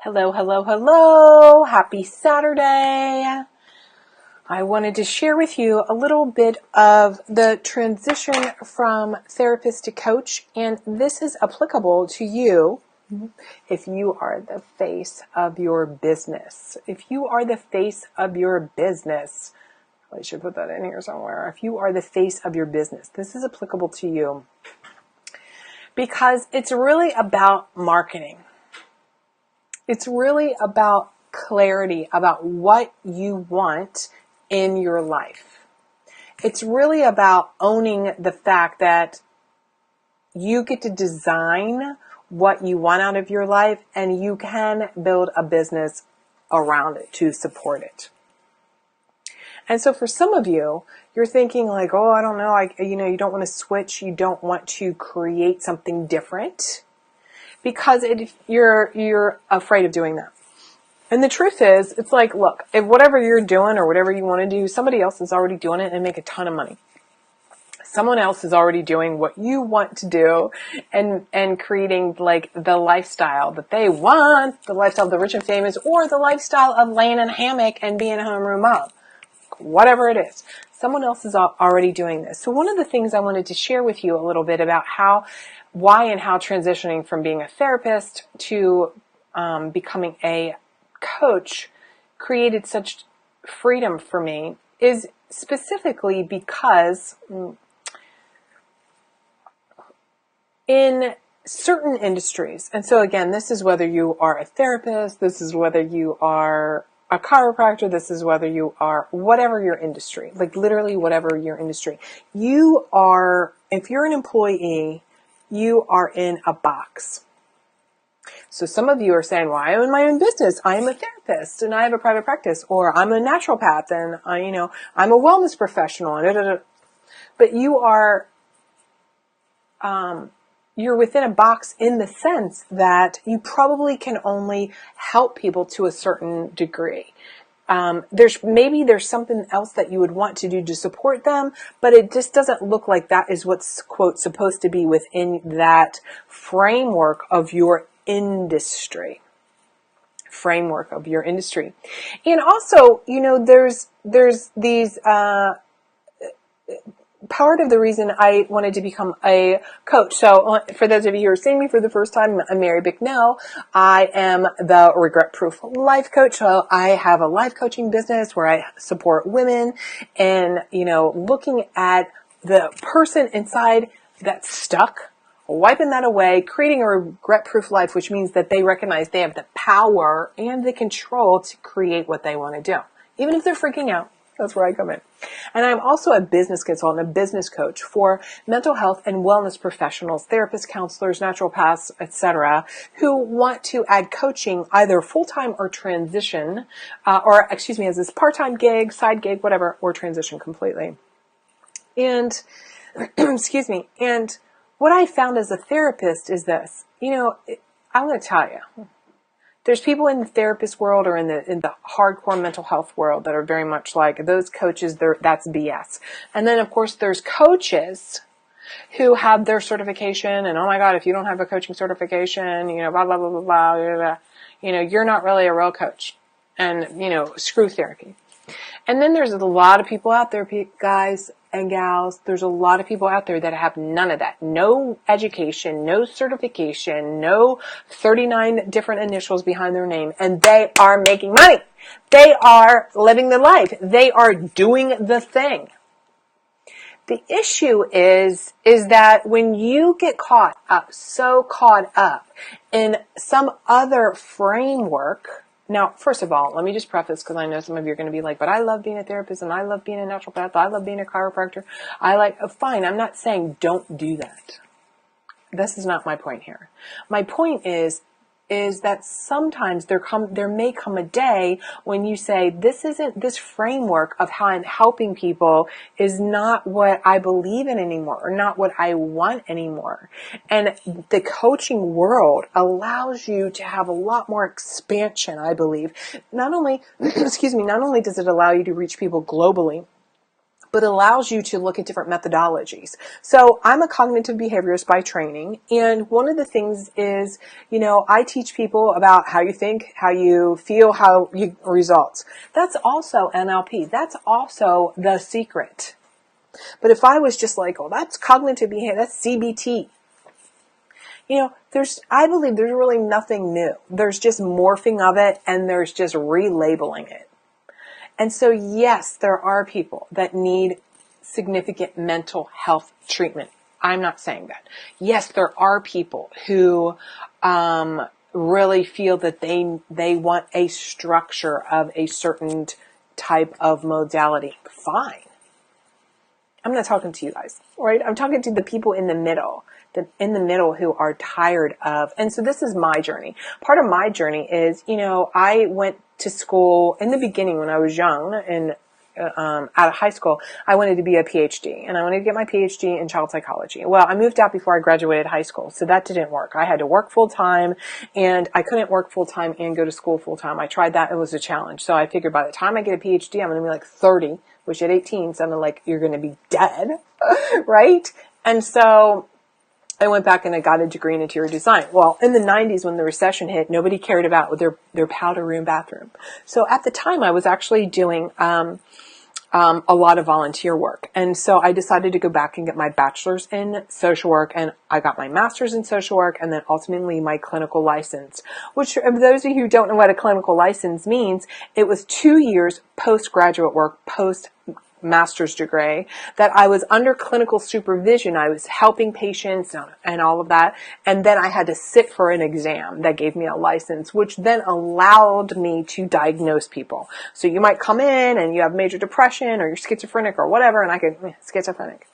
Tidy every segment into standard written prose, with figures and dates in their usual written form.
Hello, hello, hello. Happy Saturday. I wanted to share with you a little bit of the transition from therapist to coach, and this is applicable to you if you are the face of your business. If you are the face of your business, I should put that in here somewhere. If you are the face of your business, this is applicable to you because it's really about marketing. It's really about clarity about what you want in your life. It's really about owning the fact that you get to design what you want out of your life, and you can build a business around it to support it. And so for some of you, you're thinking like, oh, I don't know, you don't want to switch, you don't want to create something different because you're afraid of doing that. And the truth is, it's like, look, if whatever you're doing or whatever you want to do, somebody else is already doing it and make a ton of money. Someone else is already doing what you want to do and creating like the lifestyle that they want, the lifestyle of the rich and famous, or the lifestyle of laying in a hammock and being a homeroom mom. Whatever it is, someone else is already doing this. So one of the things I wanted to share with you a little bit about why and how transitioning from being a therapist to becoming a coach created such freedom for me is specifically because in certain industries, and so again, this is whether you are a therapist, this is whether you are a chiropractor, this is whether you are whatever your industry, like literally whatever your industry, if you're an employee, you are in a box. So some of you are saying, well, I own my own business. I am a therapist and I have a private practice, or I'm a naturopath and I'm a wellness professional. But you're within a box in the sense that you probably can only help people to a certain degree. There's something else that you would want to do to support them, but it just doesn't look like that is what's, quote, supposed to be within that framework of your industry. And also, there's these, part of the reason I wanted to become a coach. So for those of you who are seeing me for the first time, I'm Mary Bicknell. I am the regret-proof life coach. So I have a life coaching business where I support women and, looking at the person inside that's stuck, wiping that away, creating a regret-proof life, which means that they recognize they have the power and the control to create what they want to do. Even if they're freaking out, that's where I come in. And I'm also a business consultant, a business coach for mental health and wellness professionals, therapists, counselors, naturopaths, etc., who want to add coaching either full-time or transition, as this part-time gig, side gig, whatever, or transition completely. And, and what I found as a therapist is this, I'm going to tell you, there's people in the therapist world or in the hardcore mental health world that are very much like those coaches, that's BS. And then of course there's coaches who have their certification and, oh my God, if you don't have a coaching certification, blah, blah, blah, blah, blah, blah, you're not really a real coach and, screw therapy. And then there's a lot of people out there, guys and gals, there's a lot of people out there that have none of that. No education, no certification, no 39 different initials behind their name, and they are making money. They are living the life. They are doing the thing. The issue is that when you get so caught up in some other framework. Now, first of all, let me just preface, because I know some of you are going to be like, but I love being a therapist and I love being a naturopath. I love being a chiropractor. Fine. I'm not saying don't do that. This is not my point here. My point is that sometimes there may come a day when you say, this framework of how I'm helping people is not what I believe in anymore, or not what I want anymore. And the coaching world allows you to have a lot more expansion, I believe. Not only does it allow you to reach people globally, but allows you to look at different methodologies. So I'm a cognitive behaviorist by training. And one of the things is, I teach people about how you think, how you feel, how you results. That's also NLP. That's also The Secret. But if I was just like, oh, that's cognitive behavior, that's CBT. I believe there's really nothing new. There's just morphing of it, and there's just relabeling it. And so, yes, there are people that need significant mental health treatment. I'm not saying that. Yes, there are people who really feel that they want a structure of a certain type of modality. Fine. I'm not talking to you guys, right? I'm talking to the people in the middle, who are tired of, and so this is my journey. Part of my journey is, I went to school in the beginning when I was young and out of high school. I wanted to be a PhD, and I wanted to get my PhD in child psychology. Well, I moved out before I graduated high school, so that didn't work. I had to work full time, and I couldn't work full time and go to school full time. I tried that. It was a challenge. So I figured by the time I get a PhD, I'm going to be like 30, which at 18 sounded like you're going to be dead, right? And so I went back and I got a degree in interior design. Well, in the 90s when the recession hit, nobody cared about their powder room bathroom. So at the time I was actually doing a lot of volunteer work. And so I decided to go back and get my bachelor's in social work, and I got my master's in social work, and then ultimately my clinical license, which, for those of you who don't know what a clinical license means, it was 2 years postgraduate work, master's degree, that I was under clinical supervision. I was helping patients and all of that. And then I had to sit for an exam that gave me a license, which then allowed me to diagnose people. So you might come in and you have major depression or you're schizophrenic or whatever, and I could, schizophrenic.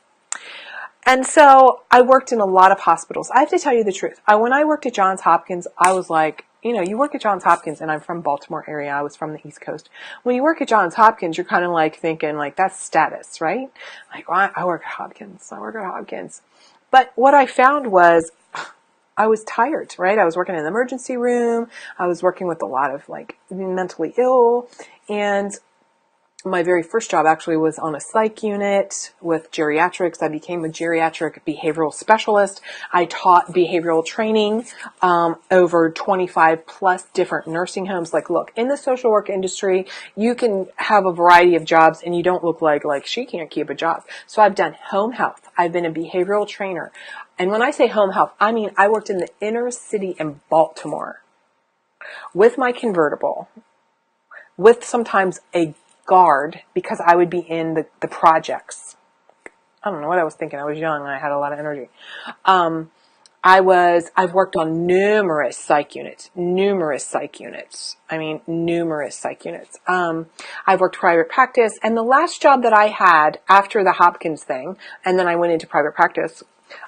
And so I worked in a lot of hospitals. I have to tell you the truth. When I worked at Johns Hopkins, I was like, you work at Johns Hopkins, and I'm from Baltimore area. I was from the East Coast. When you work at Johns Hopkins, you're kind of like thinking like that's status, right? Like, well, I work at Hopkins. I work at Hopkins. But what I found was I was tired, right? I was working in the emergency room. I was working with a lot of like mentally ill, and my very first job actually was on a psych unit with geriatrics. I became a geriatric behavioral specialist. I taught behavioral training over 25 plus different nursing homes. Like, look, in the social work industry, you can have a variety of jobs and you don't look like she can't keep a job. So I've done home health. I've been a behavioral trainer. And when I say home health, I mean I worked in the inner city in Baltimore with my convertible, with sometimes a guard, because I would be in the projects. I don't know what I was thinking. I was young and I had a lot of energy. I've worked on numerous psych units. I've worked private practice, and the last job that I had after the Hopkins thing, and then I went into private practice,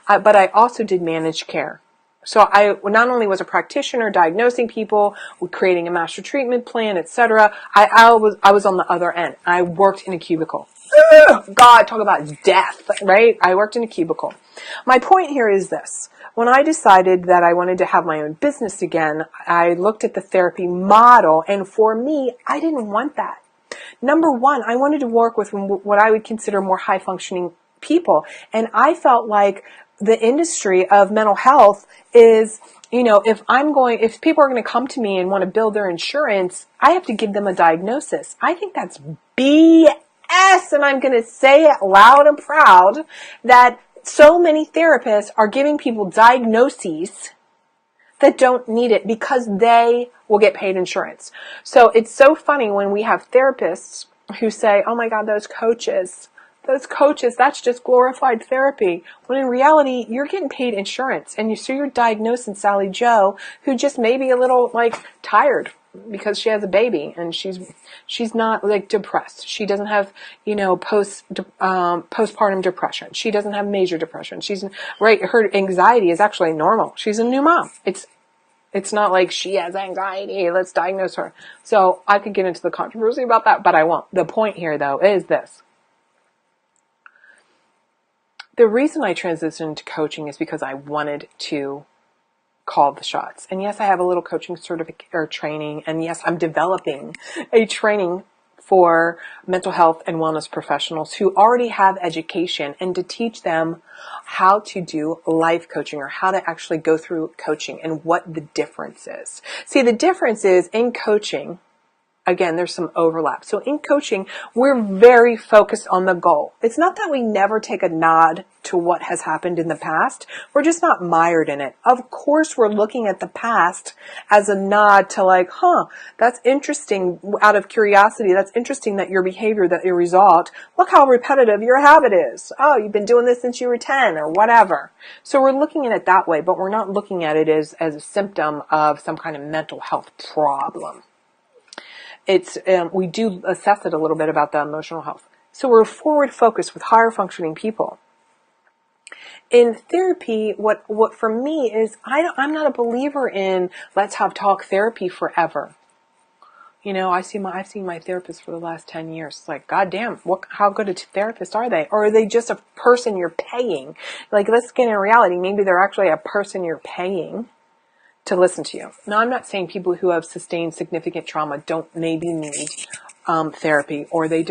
but I also did managed care. So I not only was a practitioner diagnosing people, creating a master treatment plan, etc. I was on the other end. I worked in a cubicle. God, talk about death, right? I worked in a cubicle. My point here is this. When I decided that I wanted to have my own business again, I looked at the therapy model, and for me, I didn't want that. Number one, I wanted to work with what I would consider more high functioning people. And I felt like the industry of mental health is, if people are going to come to me and want to build their insurance, I have to give them a diagnosis. I think that's BS. And I'm going to say it loud and proud that so many therapists are giving people diagnoses that don't need it because they will get paid insurance. So it's so funny when we have therapists who say, oh my God, those coaches, that's just glorified therapy. When in reality, you're getting paid insurance. And so you're diagnosing Sally Joe, who just may be a little tired because she has a baby and she's not depressed. She doesn't have, postpartum depression. She doesn't have major depression. Her anxiety is actually normal. She's a new mom. It's not like she has anxiety. Let's diagnose her. So I could get into the controversy about that, but I won't. The point here though is this. The reason I transitioned to coaching is because I wanted to call the shots. And yes, I have a little coaching certificate or training. And yes, I'm developing a training for mental health and wellness professionals who already have education, and to teach them how to do life coaching, or how to actually go through coaching and what the difference is. See, the difference is in coaching, again, there's some overlap. So in coaching, we're very focused on the goal. It's not that we never take a nod to what has happened in the past. We're just not mired in it. Of course, we're looking at the past as a nod to like, that's interesting out of curiosity. That's interesting that your behavior, that your result, look how repetitive your habit is. Oh, you've been doing this since you were 10 or whatever. So we're looking at it that way, but we're not looking at it as a symptom of some kind of mental health problem. We do assess it a little bit about the emotional health. So we're forward focused with higher functioning people. In therapy, what for me is, I'm not a believer in let's have talk therapy forever. You know, I've seen my therapist for the last 10 years. It's like, goddamn, how good a therapist are they? Or are they just a person you're paying? Like, let's get in reality. Maybe they're actually a person you're paying to listen to you. Now, I'm not saying people who have sustained significant trauma don't maybe need therapy, or they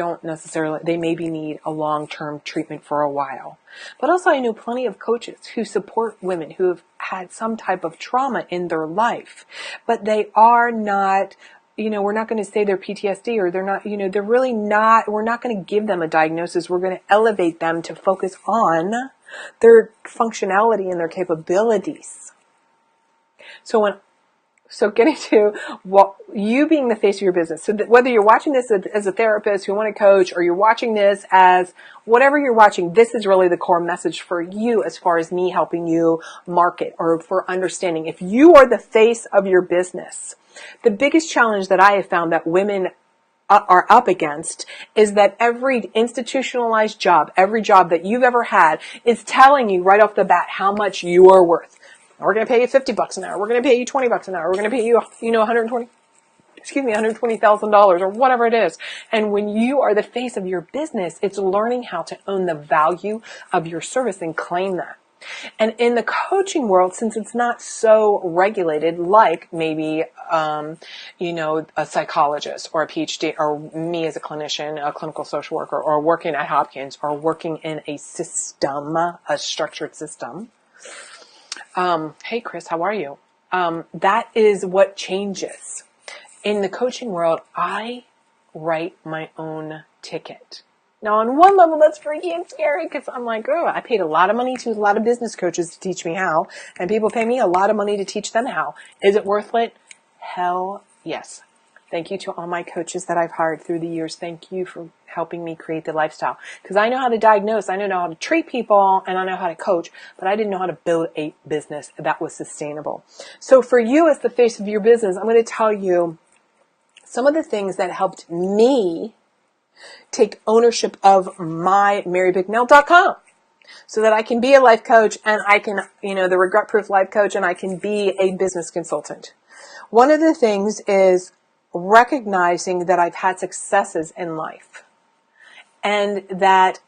maybe need a long-term treatment for a while. But also, I know plenty of coaches who support women who have had some type of trauma in their life, but they are not, we're not going to say they're PTSD, or they're not, they're really not, we're not going to give them a diagnosis. We're going to elevate them to focus on their functionality and their capabilities. So getting to you being the face of your business. So whether you're watching this as a therapist who want to coach, or you're watching this as whatever you're watching, this is really the core message for you as far as me helping you market, or for understanding. If you are the face of your business, the biggest challenge that I have found that women are up against is that every institutionalized job, every job that you've ever had, is telling you right off the bat how much you are worth. We're going to pay you $50 an hour. We're going to pay you $20 an hour. We're going to pay you, $120,000 or whatever it is. And when you are the face of your business, it's learning how to own the value of your service and claim that. And in the coaching world, since it's not so regulated, like maybe, a psychologist or a PhD, or me as a clinician, a clinical social worker, or working at Hopkins, or working in a system, a structured system. Hey, Chris, how are you? That is what changes. In the coaching world, I write my own ticket. Now, on one level, that's freaky and scary, because I'm like, I paid a lot of money to a lot of business coaches to teach me how, and people pay me a lot of money to teach them how. Is it worth it? Hell yes. Thank you to all my coaches that I've hired through the years. Thank you for helping me create the lifestyle. Because I know how to diagnose, I know how to treat people, and I know how to coach, but I didn't know how to build a business that was sustainable. So for you as the face of your business, I'm going to tell you some of the things that helped me take ownership of my MaryBicknell.com, so that I can be a life coach, and I can, the regret-proof life coach, and I can be a business consultant. One of the things is recognizing that I've had successes in life, and that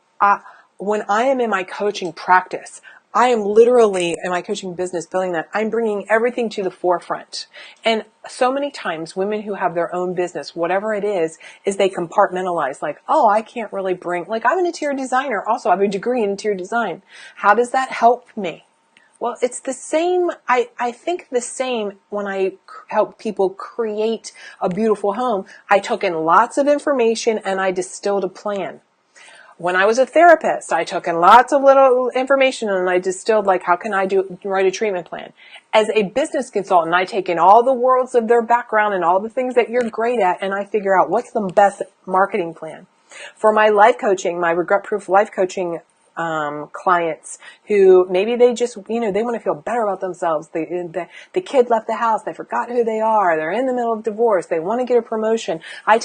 when I am in my coaching practice, I am literally in my coaching business building that I'm bringing everything to the forefront. And so many times women who have their own business, whatever it is they compartmentalize, like, I can't really bring, like, I'm an interior designer. Also, I have a degree in interior design. How does that help me? Well, it's the same. I think the same when I help people create a beautiful home. I took in lots of information and I distilled a plan. When I was a therapist, I took in lots of little information and I distilled, like, how can I write a treatment plan? As a business consultant, I take in all the worlds of their background and all the things that you're great at, and I figure out what's the best marketing plan. For my life coaching, my regret-proof life coaching clients who maybe they just, they want to feel better about themselves. The kid left the house. They forgot who they are. They're in the middle of divorce. They want to get a promotion. I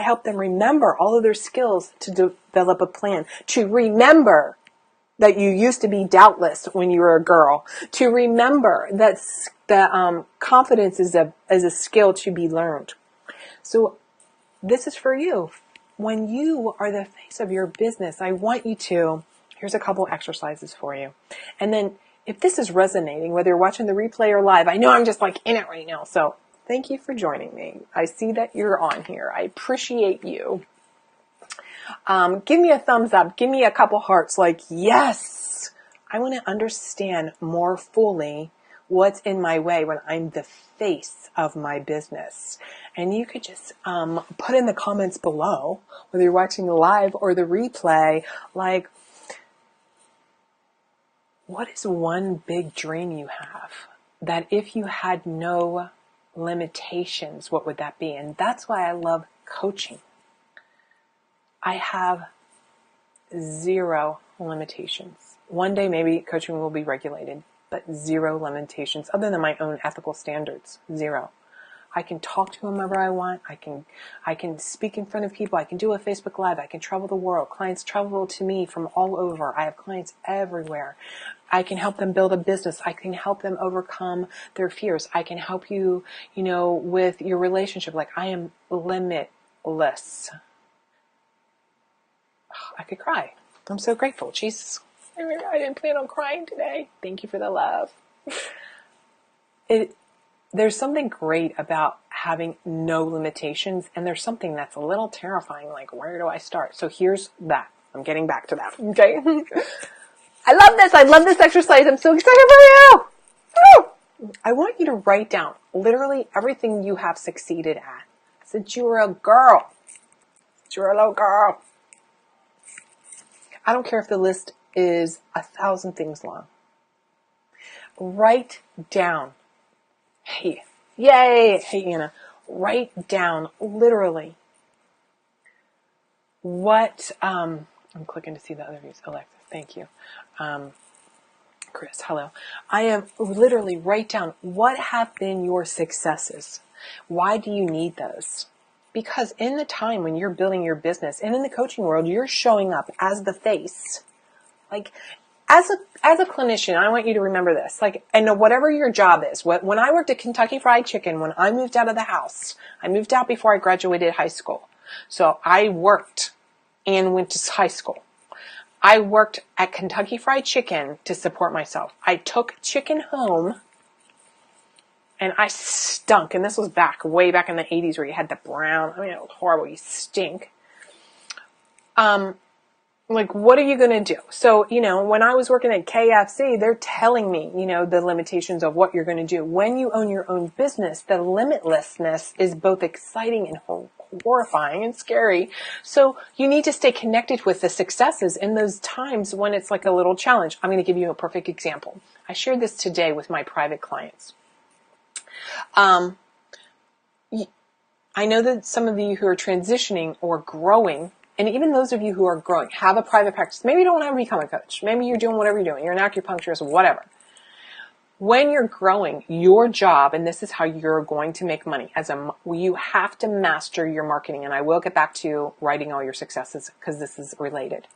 help them remember all of their skills to develop a plan, to remember that you used to be doubtless when you were a girl, to remember that confidence is a skill to be learned. So this is for you. When you are the face of your business, I want you to, here's a couple exercises for you. And then if this is resonating, whether you're watching the replay or live, I know I'm just like in it right now. So Thank you for joining me. I see that you're on here. I appreciate you. Give me a thumbs up. Give me a couple hearts like, yes, I want to understand more fully what's in my way when I'm the face of my business. And you could just put in the comments below, whether you're watching the live or the replay, like, what is one big dream you have that if you had no limitations, what would that be? And that's why I love coaching. I have 0 limitations. One day maybe coaching will be regulated, but 0 limitations other than my own ethical standards. 0. I can talk to whomever I want. I can speak in front of people. I can do a Facebook Live. I can travel the world. Clients travel to me from all over. I have clients everywhere. I can help them build a business. I can help them overcome their fears. I can help you, with your relationship. Like, I am limitless. I could cry. I'm so grateful. Jesus. I didn't plan on crying today. Thank you for the love. There's something great about having no limitations, and there's something that's a little terrifying, like, where do I start? So here's that. I'm getting back to that, okay? I love this. I love this exercise. I'm so excited for you. Woo! I want you to write down literally everything you have succeeded at since you were a girl. Since you were a little girl. I don't care if the list is 1,000 things long. Write down. Hey, yay. Hey, Anna. Write down literally what, I'm clicking to see the other views. Alexis, thank you. Chris, hello. I am literally write down what have been your successes. Why do you need those? Because in the time when you're building your business and in the coaching world, you're showing up as the face. Like, as a clinician, I want you to remember this. Like, and whatever your job is, when I worked at Kentucky Fried Chicken, when I moved out of the house, I moved out before I graduated high school. So I worked and went to high school. I worked at Kentucky Fried Chicken to support myself. I took chicken home. And I stunk. And this was way back in the 80s where you had the brown. I mean, it was horrible. You stink. Like, what are you going to do? So, when I was working at KFC, they're telling me, the limitations of what you're going to do. When you own your own business, the limitlessness is both exciting and horrifying and scary. So you need to stay connected with the successes in those times when it's like a little challenge. I'm going to give you a perfect example. I shared this today with my private clients. I know that some of you who are transitioning or growing, and even those of you who are growing, have a private practice. Maybe you don't want to become a coach. Maybe you're doing whatever you're doing. You're an acupuncturist, whatever. When you're growing, your job, and this is how you're going to make money, you have to master your marketing. And I will get back to writing all your successes because this is related.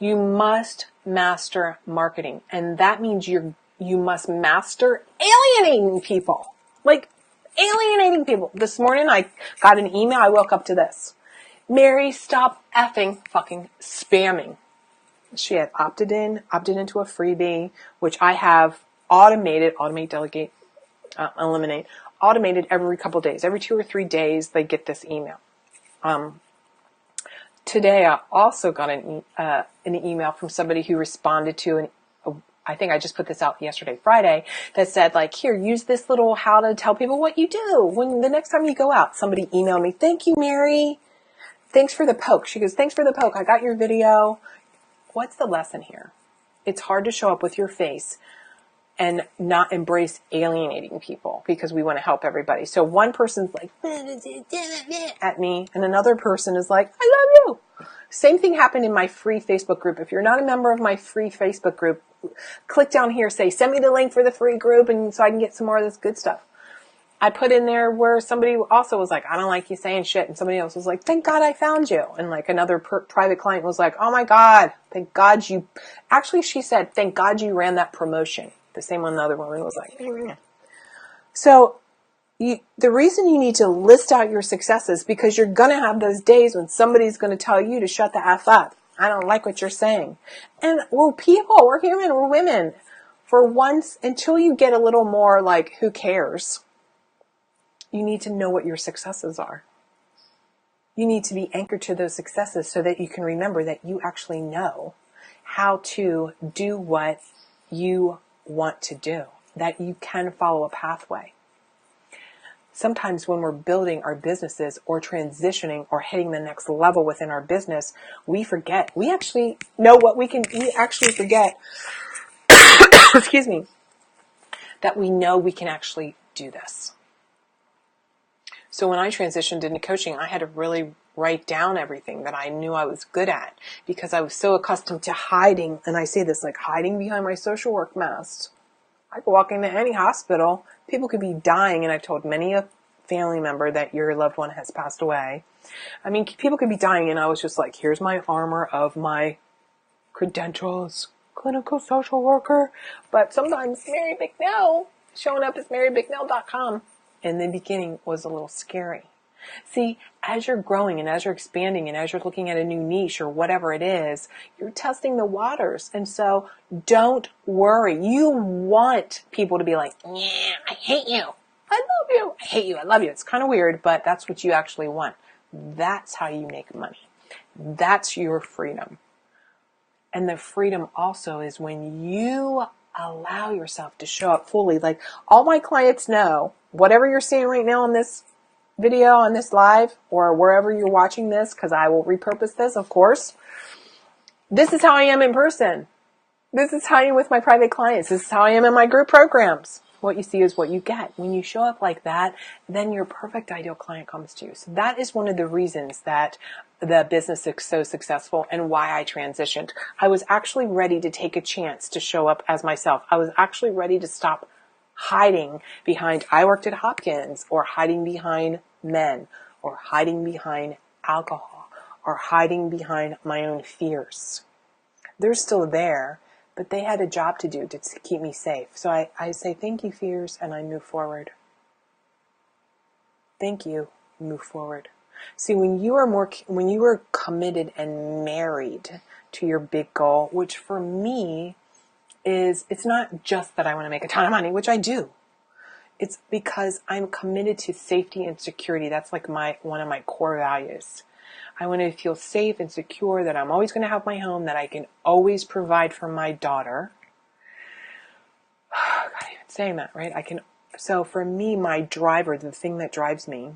You must master marketing. And that means you must master alienating people. Like, alienating people. This morning I got an email. I woke up to this. Mary, stop effing fucking spamming. She had opted into a freebie, which I have automate, delegate, eliminate, automated every couple days. Every 2 or 3 days, they get this email. Today, I also got an email from somebody who responded to I think I just put this out yesterday, Friday, that said, like, here, use this little how to tell people what you do when the next time you go out. Somebody emailed me, thank you, Mary. Thanks for the poke. She goes, thanks for the poke. I got your video. What's the lesson here? It's hard to show up with your face and not embrace alienating people because we want to help everybody. So one person's like, at me, and another person is like, I love you. Same thing happened in my free Facebook group. If you're not a member of my free Facebook group, click down here, say, send me the link for the free group, and so I can get some more of this good stuff. I put in there where somebody also was like, I don't like you saying shit. And somebody else was like, thank God I found you. And like another private client was like, oh my God, thank God you, actually she said, thank God you ran that promotion. The same one the other woman was like, yeah. So the reason you need to list out your successes because you're going to have those days when somebody's going to tell you to shut the F up. I don't like what you're saying. And we're people, we're human, we're women. For once, until you get a little more like, who cares? you need to know what your successes are. You need to be anchored to those successes so that you can remember that you actually know how to do what you want to do, that you can follow a pathway. Sometimes when we're building our businesses or transitioning or hitting the next level within our business, we forget. We actually know what we actually forget, excuse me, that we know we can actually do this. So when I transitioned into coaching, I had to really write down everything that I knew I was good at because I was so accustomed to hiding. And I say this like hiding behind my social work mask. I could walk into any hospital. People could be dying. And I've told many a family member that your loved one has passed away. I mean, people could be dying. And I was just like, here's my armor of my credentials, clinical social worker. But sometimes Mary Bicknell, showing up as marybicknell.com in the beginning was a little scary. See, as you're growing and as you're expanding and as you're looking at a new niche or whatever it is, you're testing the waters. And so don't worry. You want people to be like, yeah, I hate you. I love you. I hate you. I love you. It's kind of weird, but that's what you actually want. That's how you make money. That's your freedom. And the freedom also is when you allow yourself to show up fully. Like all my clients know, whatever you're seeing right now on this video, on this live, or wherever you're watching this, because I will repurpose this, of course. This is how I am in person. This is how I am with my private clients. This is how I am in my group programs. What you see is what you get. When you show up like that, then your perfect ideal client comes to you. So that is one of the reasons that the business is so successful and why I transitioned. I was actually ready to take a chance to show up as myself. I was actually ready to stop hiding behind, I worked at Hopkins, or hiding behind men, or hiding behind alcohol, or hiding behind my own fears. They're still there, but they had a job to do to keep me safe. So I say, thank you, fears, and I move forward. Thank you, move forward. See, when you are committed and married to your big goal, which for me is, it's not just that I want to make a ton of money, which I do. It's because I'm committed to safety and security. That's like one of my core values. I want to feel safe and secure, that I'm always going to have my home, that I can always provide for my daughter. God, even saying that, right? So for me, my driver, the thing that drives me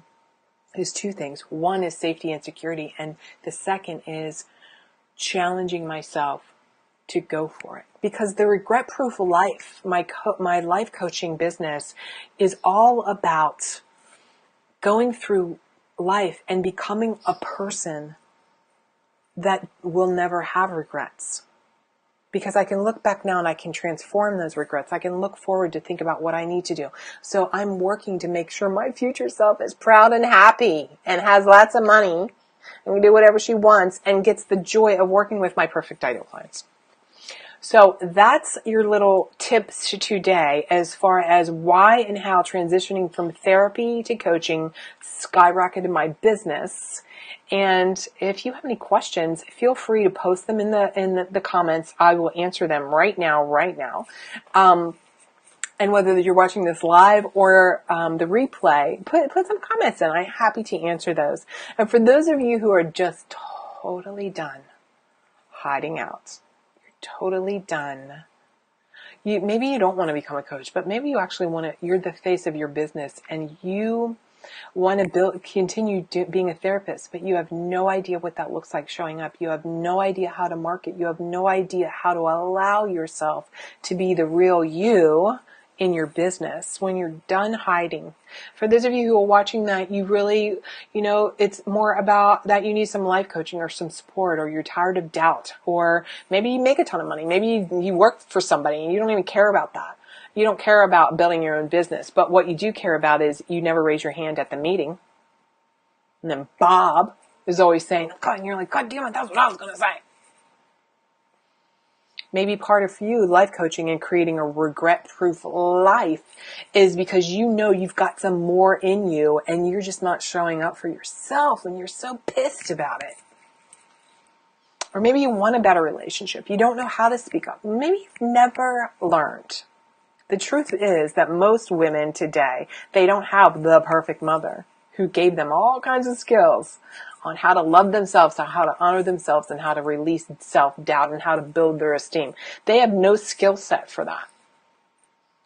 is two things. One is safety and security. And the second is challenging myself to go for it. Because the regret-proof life, my life coaching business is all about going through life and becoming a person that will never have regrets. Because I can look back now and I can transform those regrets. I can look forward to think about what I need to do. So I'm working to make sure my future self is proud and happy and has lots of money and can do whatever she wants and gets the joy of working with my perfect ideal clients. So that's your little tips today as far as why and how transitioning from therapy to coaching skyrocketed my business. And if you have any questions, feel free to post them in the comments. I will answer them right now. And whether you're watching this live or the replay, put some comments in. I'm happy to answer those. And for those of you who are just totally done hiding out, totally done. Maybe you don't want to become a coach, but maybe you actually want to, you're the face of your business and you want to continue being a therapist, but you have no idea what that looks like showing up. You have no idea how to market. You have no idea how to allow yourself to be the real you in your business when you're done hiding. For those of you who are watching that, you really, it's more about that you need some life coaching or some support, or you're tired of doubt, or maybe you make a ton of money. Maybe you work for somebody and you don't even care about that. You don't care about building your own business, but what you do care about is you never raise your hand at the meeting. And then Bob is always saying, God, and you're like, God damn it, that's what I was going to say. Maybe part of you, life coaching and creating a regret-proof life, is because you know you've got some more in you and you're just not showing up for yourself and you're so pissed about it. Or maybe you want a better relationship. You don't know how to speak up. Maybe you've never learned The truth is that most women today, they don't have the perfect mother who gave them all kinds of skills on how to love themselves, on how to honor themselves, and how to release self-doubt, and how to build their esteem. They have no skill set for that.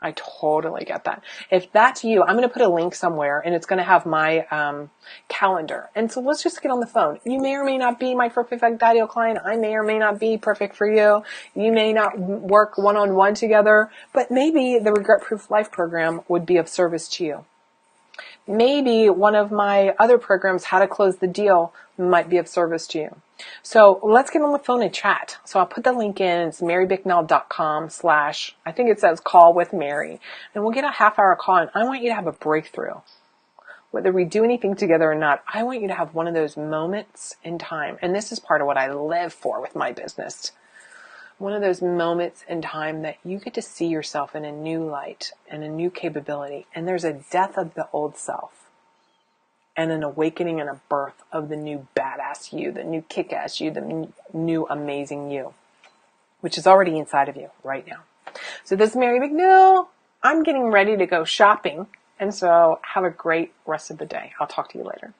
I totally get that. If that's you, I'm going to put a link somewhere, and it's going to have my calendar. And so let's just get on the phone. You may or may not be my perfect ideal client. I may or may not be perfect for you. You may not work one-on-one together, but maybe the Regret Proof Life program would be of service to you. Maybe one of my other programs, How to Close the Deal, might be of service to you. So let's get on the phone and chat. So I'll put the link in. It's marybicknell.com/ I think it says call with Mary. And we'll get a half-hour call, and I want you to have a breakthrough. Whether we do anything together or not, I want you to have one of those moments in time. And this is part of what I live for with my business. One of those moments in time that you get to see yourself in a new light and a new capability. And there's a death of the old self and an awakening and a birth of the new badass you, the new kick-ass you, the new amazing you, which is already inside of you right now. So this is Mary McNeil. I'm getting ready to go shopping. And so have a great rest of the day. I'll talk to you later.